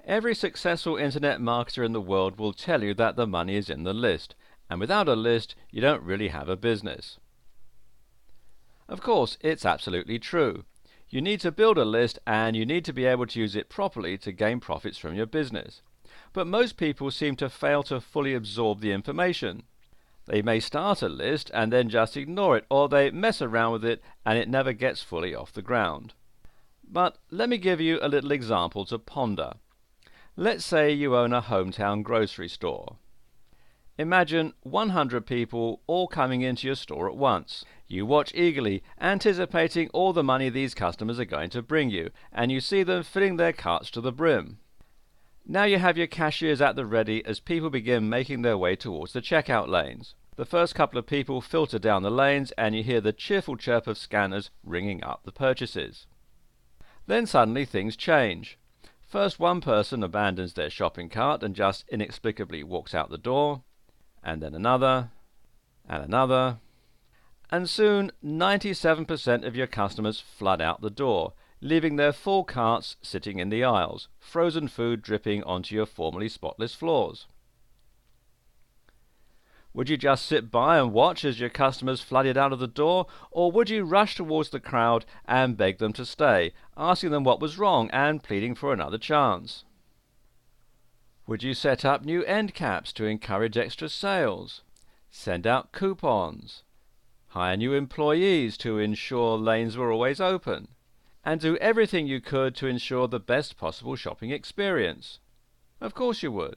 Every successful internet marketer in the world will tell you that the money is in the list, and without a list, you don't really have a business. Of course, it's absolutely true. You need to build a list and you need to be able to use it properly to gain profits from your business. But most people seem to fail to fully absorb the information. They may start a list and then just ignore it, or they mess around with it and it never gets fully off the ground. But let me give you a little example to ponder. Let's say you own a hometown grocery store. Imagine 100 people all coming into your store at once. You watch eagerly, anticipating all the money these customers are going to bring you, and you see them filling their carts to the brim. Now you have your cashiers at the ready as people begin making their way towards the checkout lanes. The first couple of people filter down the lanes and you hear the cheerful chirp of scanners ringing up the purchases. Then suddenly things change. First one person abandons their shopping cart and just inexplicably walks out the door, and then another, and another, and soon 97% of your customers flood out the door, leaving their full carts sitting in the aisles, frozen food dripping onto your formerly spotless floors. Would you just sit by and watch as your customers flooded out of the door, or would you rush towards the crowd and beg them to stay, asking them what was wrong and pleading for another chance? Would you set up new end caps to encourage extra sales, send out coupons, hire new employees to ensure lanes were always open, and do everything you could to ensure the best possible shopping experience? Of course you would.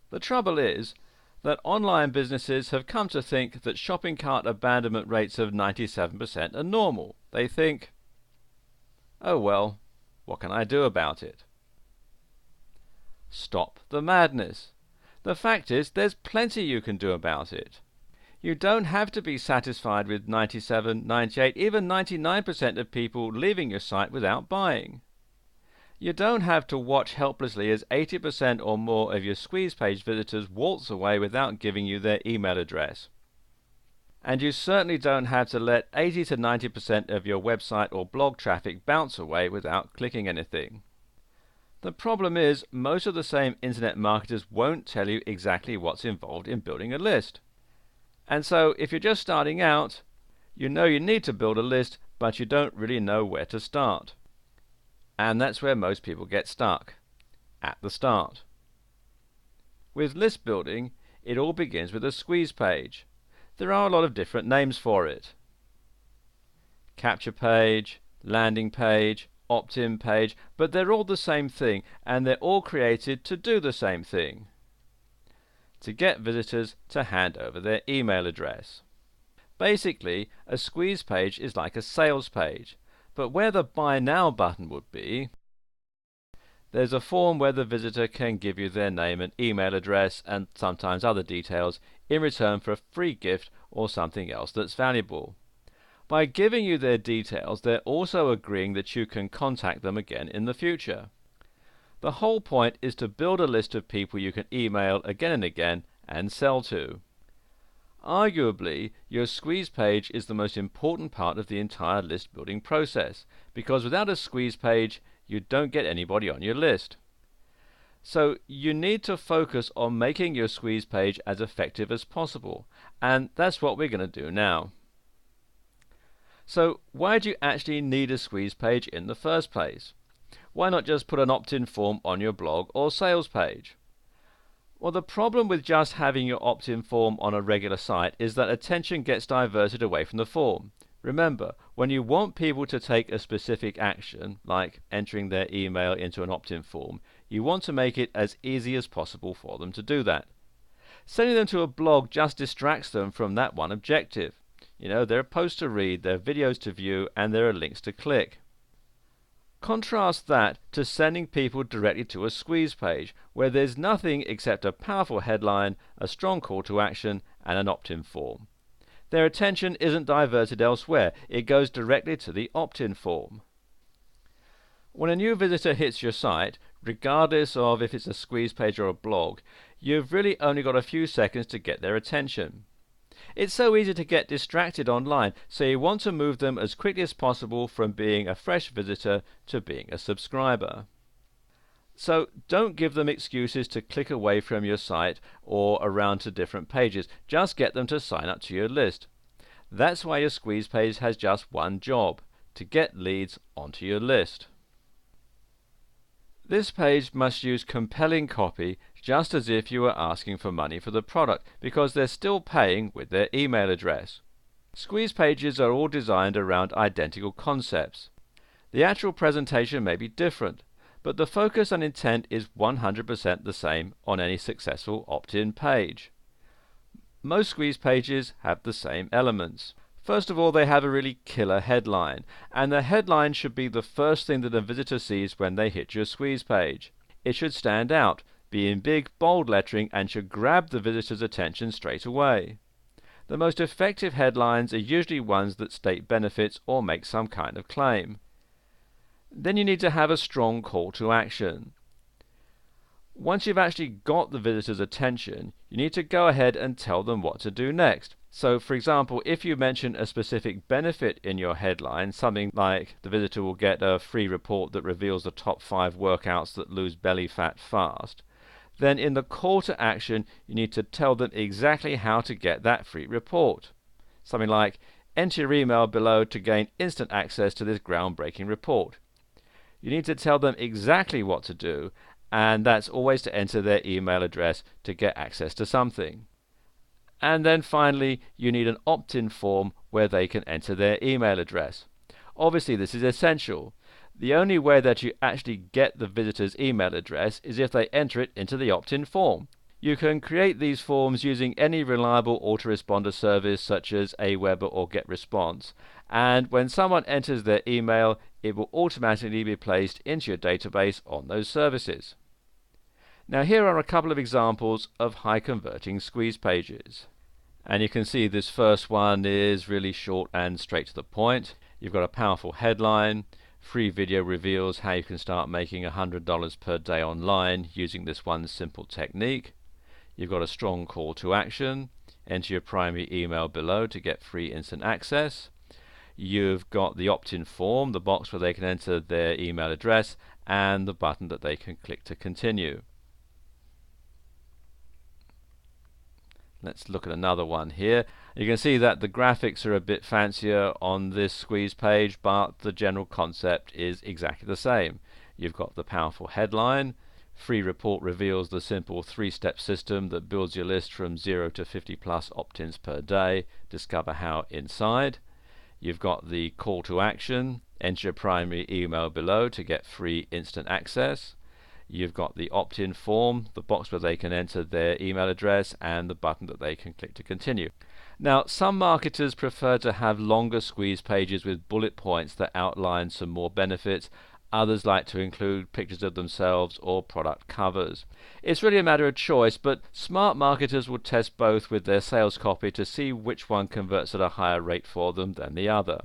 The trouble is that online businesses have come to think that shopping cart abandonment rates of 97% are normal. They think, oh well, what can I do about it? Stop the madness. The fact is, there's plenty you can do about it. You don't have to be satisfied with 97, 98, even 99% of people leaving your site without buying. You don't have to watch helplessly as 80% or more of your squeeze page visitors waltz away without giving you their email address. And you certainly don't have to let 80 to 90% of your website or blog traffic bounce away without clicking anything. The problem is, most of the same internet marketers won't tell you exactly what's involved in building a list. And so, if you're just starting out, you know you need to build a list, but you don't really know where to start. And that's where most people get stuck, at the start. With list building, it all begins with a squeeze page. There are a lot of different names for it. Capture page, landing page, opt-in page, but they're all the same thing, and they're all created to do the same thing: to get visitors to hand over their email address. Basically, a squeeze page is like a sales page, but where the Buy Now button would be, there's a form where the visitor can give you their name and email address and sometimes other details in return for a free gift or something else that's valuable. By giving you their details, they're also agreeing that you can contact them again in the future. The whole point is to build a list of people you can email again and again and sell to. Arguably, your squeeze page is the most important part of the entire list building process, because without a squeeze page, you don't get anybody on your list. So you need to focus on making your squeeze page as effective as possible, and that's what we're going to do now. So why do you actually need a squeeze page in the first place? Why not just put an opt-in form on your blog or sales page? Well, the problem with just having your opt-in form on a regular site is that attention gets diverted away from the form. Remember, when you want people to take a specific action, like entering their email into an opt-in form, you want to make it as easy as possible for them to do that. Sending them to a blog just distracts them from that one objective. There are posts to read, there are videos to view, and there are links to click. Contrast that to sending people directly to a squeeze page, where there's nothing except a powerful headline, a strong call to action, and an opt-in form. Their attention isn't diverted elsewhere, it goes directly to the opt-in form. When a new visitor hits your site, regardless of if it's a squeeze page or a blog, you've really only got a few seconds to get their attention. It's so easy to get distracted online, so you want to move them as quickly as possible from being a fresh visitor to being a subscriber. So don't give them excuses to click away from your site or around to different pages. Just get them to sign up to your list. That's why your squeeze page has just one job: to get leads onto your list. This page must use compelling copy, just as if you were asking for money for the product, because they're still paying with their email address. Squeeze pages are all designed around identical concepts. The actual presentation may be different, but the focus and intent is 100% the same on any successful opt-in page. Most squeeze pages have the same elements. First of all, they have a really killer headline, and the headline should be the first thing that a visitor sees when they hit your squeeze page. It should stand out, be in big, bold lettering, and should grab the visitor's attention straight away. The most effective headlines are usually ones that state benefits or make some kind of claim. Then you need to have a strong call to action. Once you've actually got the visitor's attention, you need to go ahead and tell them what to do next. So, for example, if you mention a specific benefit in your headline, something like the visitor will get a free report that reveals the top 5 workouts that lose belly fat fast, then in the call to action you need to tell them exactly how to get that free report. Something like, enter your email below to gain instant access to this groundbreaking report. You need to tell them exactly what to do, and that's always to enter their email address to get access to something. And then finally, you need an opt-in form where they can enter their email address. Obviously, this is essential. The only way that you actually get the visitor's email address is if they enter it into the opt-in form. You can create these forms using any reliable autoresponder service such as Aweber or GetResponse, and when someone enters their email, it will automatically be placed into your database on those services. Now here are a couple of examples of high converting squeeze pages. And you can see this first one is really short and straight to the point. You've got a powerful headline. Free video reveals how you can start making $100 per day online using this one simple technique. You've got a strong call to action. Enter your primary email below to get free instant access. You've got the opt-in form, the box where they can enter their email address, and the button that they can click to continue. Let's look at another one here. You can see that the graphics are a bit fancier on this squeeze page, but the general concept is exactly the same. You've got the powerful headline. Free report reveals the simple 3-step system that builds your list from 0 to 50 plus opt-ins per day. Discover how inside. You've got the call to action. Enter your primary email below to get free instant access. You've got the opt-in form, the box where they can enter their email address, and the button that they can click to continue. Now, some marketers prefer to have longer squeeze pages with bullet points that outline some more benefits. Others like to include pictures of themselves or product covers. It's really a matter of choice, but smart marketers will test both with their sales copy to see which one converts at a higher rate for them than the other.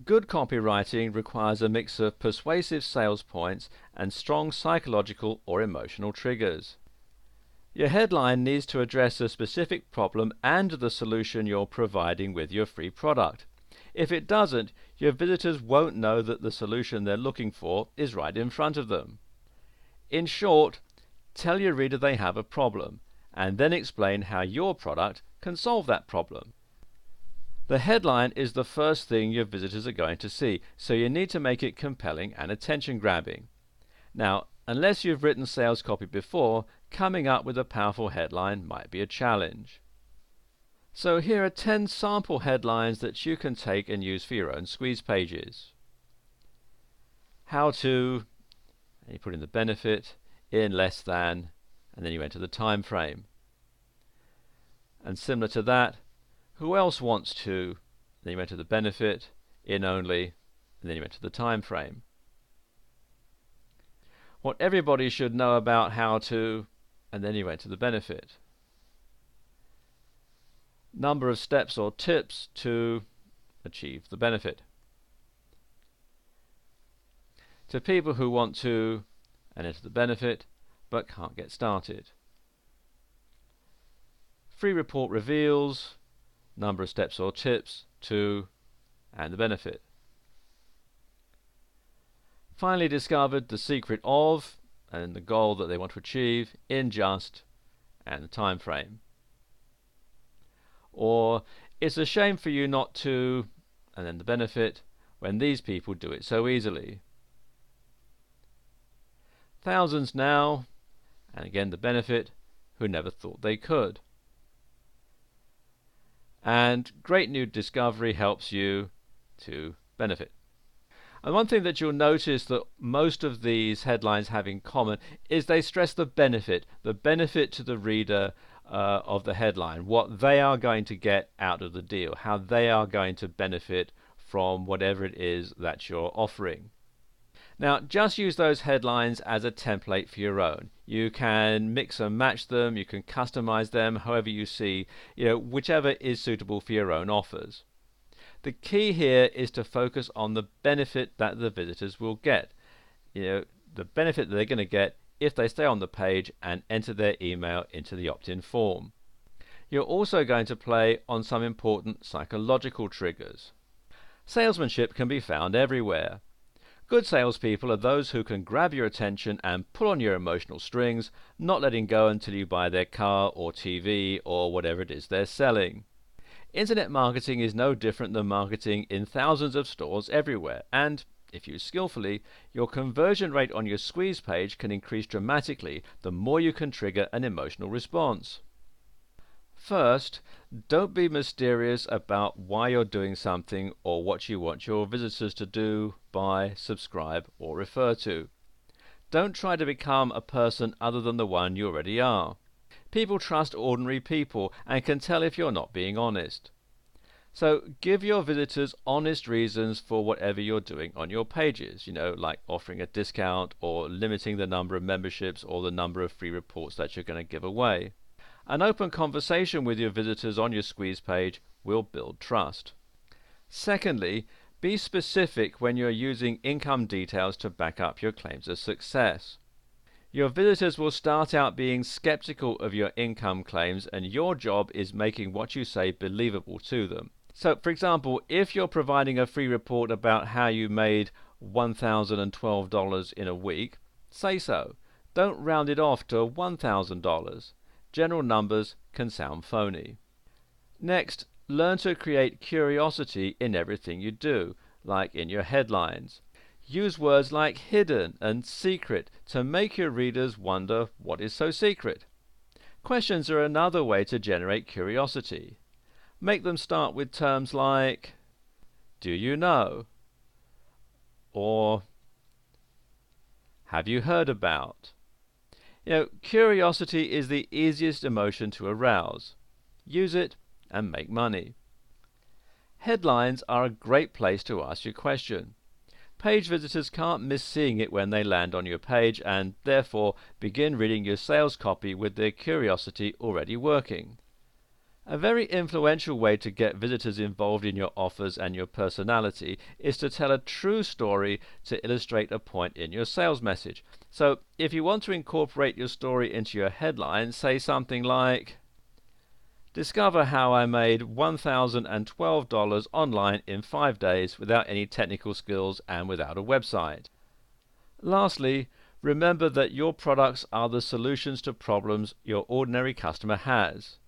Good copywriting requires a mix of persuasive sales points and strong psychological or emotional triggers. Your headline needs to address a specific problem and the solution you're providing with your free product. If it doesn't, your visitors won't know that the solution they're looking for is right in front of them. In short, tell your reader they have a problem, and then explain how your product can solve that problem. The headline is the first thing your visitors are going to see, so you need to make it compelling and attention-grabbing. Now, unless you've written sales copy before, coming up with a powerful headline might be a challenge. So here are 10 sample headlines that you can take and use for your own squeeze pages. How to, and you put in the benefit, in less than, and then you enter the time frame. And similar to that, who else wants to? Then you enter the benefit, in only, and then you enter the time frame. What everybody should know about how to, and then you enter the benefit. Number of steps or tips to achieve the benefit. To people who want to, and enter the benefit, but can't get started. Free report reveals number of steps or tips to, and the benefit. finally discovered the secret of, and the goal that they want to achieve in just, and the time frame. Or, it's a shame for you not to, and then the benefit, when these people do it so easily. Thousands now, and again the benefit, who never thought they could. And great new discovery helps you to benefit. And one thing that you'll notice that most of these headlines have in common is they stress the benefit to the reader of the headline, what they are going to get out of the deal, how they are going to benefit from whatever it is that you're offering. Now, just use those headlines as a template for your own. You can mix and match them, you can customize them however you see, whichever is suitable for your own offers. The key here is to focus on the benefit that the visitors will get. The benefit that they're going to get if they stay on the page and enter their email into the opt-in form. You're also going to play on some important psychological triggers. Salesmanship can be found everywhere. Good salespeople are those who can grab your attention and pull on your emotional strings, not letting go until you buy their car or TV or whatever it is they're selling. Internet marketing is no different than marketing in thousands of stores everywhere, and if used skillfully, your conversion rate on your squeeze page can increase dramatically the more you can trigger an emotional response. First, don't be mysterious about why you're doing something or what you want your visitors to do, buy, subscribe, or refer to. Don't try to become a person other than the one you already are. People trust ordinary people and can tell if you're not being honest. So give your visitors honest reasons for whatever you're doing on your pages, like offering a discount or limiting the number of memberships or the number of free reports that you're going to give away. An open conversation with your visitors on your squeeze page will build trust. Secondly, be specific when you're using income details to back up your claims of success. Your visitors will start out being skeptical of your income claims, and your job is making what you say believable to them. So, for example, if you're providing a free report about how you made $1,012 in a week, say so. Don't round it off to $1,000. General numbers can sound phony. Next, learn to create curiosity in everything you do, like in your headlines. Use words like hidden and secret to make your readers wonder what is so secret. Questions are another way to generate curiosity. Make them start with terms like, do you know? Or, have you heard about? Curiosity is the easiest emotion to arouse. Use it and make money. Headlines are a great place to ask your question. Page visitors can't miss seeing it when they land on your page, and therefore begin reading your sales copy with their curiosity already working. A very influential way to get visitors involved in your offers and your personality is to tell a true story to illustrate a point in your sales message. So if you want to incorporate your story into your headline, say something like, discover how I made $1,012 online in 5 days without any technical skills and without a website. Lastly, remember that your products are the solutions to problems your ordinary customer has.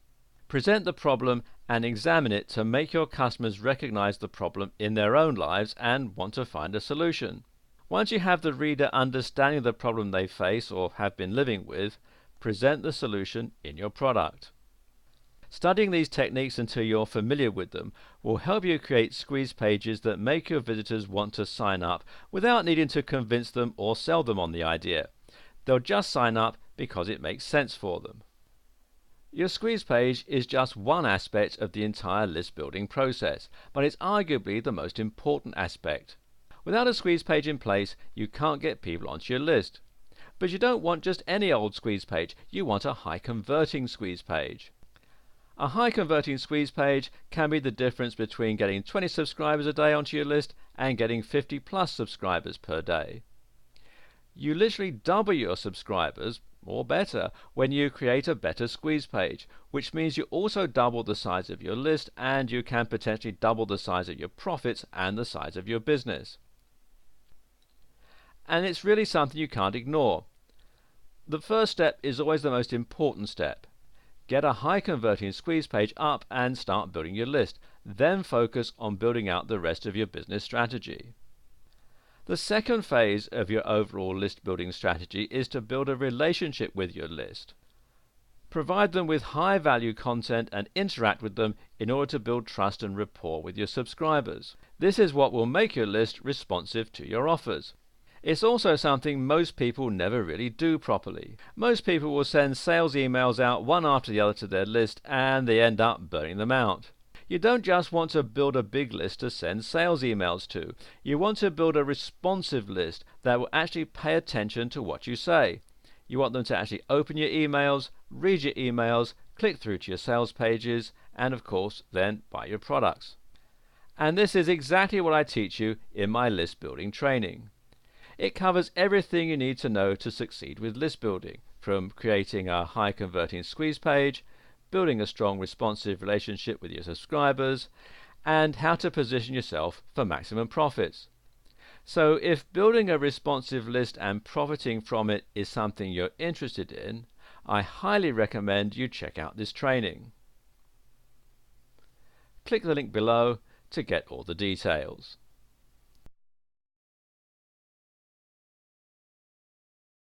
Present the problem and examine it to make your customers recognize the problem in their own lives and want to find a solution. Once you have the reader understanding the problem they face or have been living with, present the solution in your product. Studying these techniques until you're familiar with them will help you create squeeze pages that make your visitors want to sign up without needing to convince them or sell them on the idea. They'll just sign up because it makes sense for them. Your squeeze page is just one aspect of the entire list building process, but it's arguably the most important aspect. Without a squeeze page in place, you can't get people onto your list. But you don't want just any old squeeze page, you want a high converting squeeze page. A high converting squeeze page can be the difference between getting 20 subscribers a day onto your list and getting 50 plus subscribers per day. You literally double your subscribers, or better, when you create a better squeeze page, which means you also double the size of your list and you can potentially double the size of your profits and the size of your business. and it's really something you can't ignore. The first step is always the most important step. Get a high converting squeeze page up and start building your list. Then focus on building out the rest of your business strategy. The second phase of your overall list building strategy is to build a relationship with your list. Provide them with high value content and interact with them in order to build trust and rapport with your subscribers. This is what will make your list responsive to your offers. It's also something most people never really do properly. Most people will send sales emails out one after the other to their list and they end up burning them out. You don't just want to build a big list to send sales emails to. You want to build a responsive list that will actually pay attention to what you say. You want them to actually open your emails, read your emails, click through to your sales pages, and of course then buy your products. And this is exactly what I teach you in my list building training. It covers everything you need to know to succeed with list building, from creating a high converting squeeze page, building a strong responsive relationship with your subscribers, and how to position yourself for maximum profits. So if building a responsive list and profiting from it is something you're interested in, I highly recommend you check out this training. Click the link below to get all the details.